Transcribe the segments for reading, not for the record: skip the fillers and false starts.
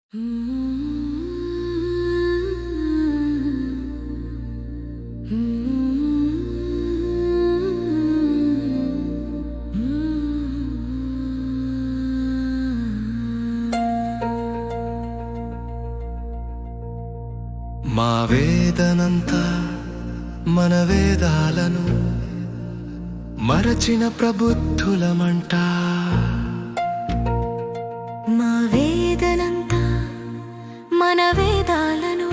మా వేదనంతా మన వేదాలను మరచిన ప్రబుద్ధులమంట. మా వేదనంతా మన వేదాలను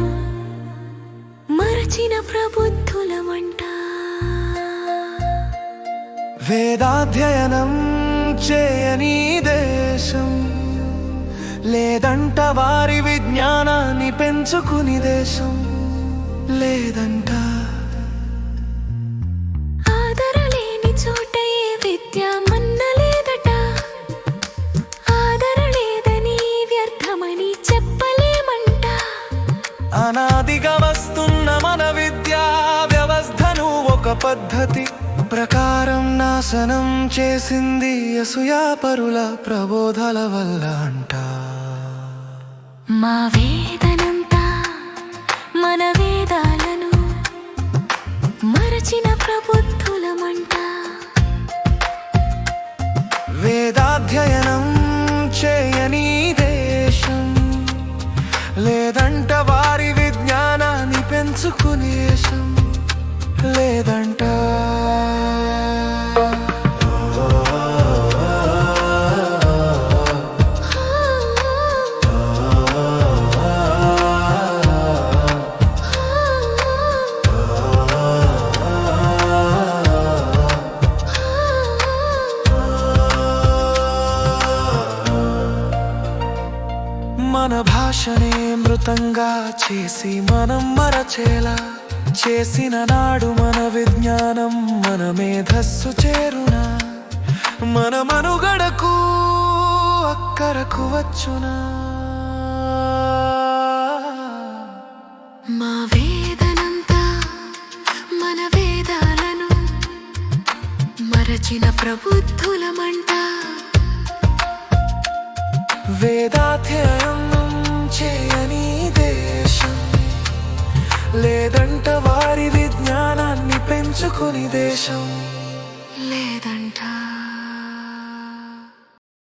మరచిన ప్రబుద్ధులమంట. వేదాధ్యయనం చేయని దేశం లేదంట, వారి విజ్ఞానాన్ని పెంచుకుని దేశం లేదంట. ఆదరలేని చోట ఏ విద్య మన్నలేదట, ఆదరలేదని వ్యర్థమని చెప్పలేమంట. అనాదిగా వస్తున్న మన విద్యా వ్యవస్థను ఒక పద్ధతి ప్రకారం నాశనం చేసింది అసూయాపరుల ప్రబోధాల వల్ల అంట. మా వేదనంతా మన వేదాలను మరచిన ప్రబుద్ధులమంట. వేదాధ్యయనం చేయని దేశం లేదంట, వారి విజ్ఞానాన్ని పెంచుకునే దేశం లేదంట. మన భాషనే మృతంగా చేసి మనం మరచేలా చేసిన నాడు మన విజ్ఞానం మన మేధస్సు చేరునా, మన మనుగడకు అక్కరకు వచ్చునా. మా వేదనంతా మన వేదాలను మరచిన ప్రబుద్ధులమంట. వేదాధ్యయనం చేయని దేశం లేదంట, వారి విజ్ఞానాన్ని పెంచుకుని దేశం లేదంట.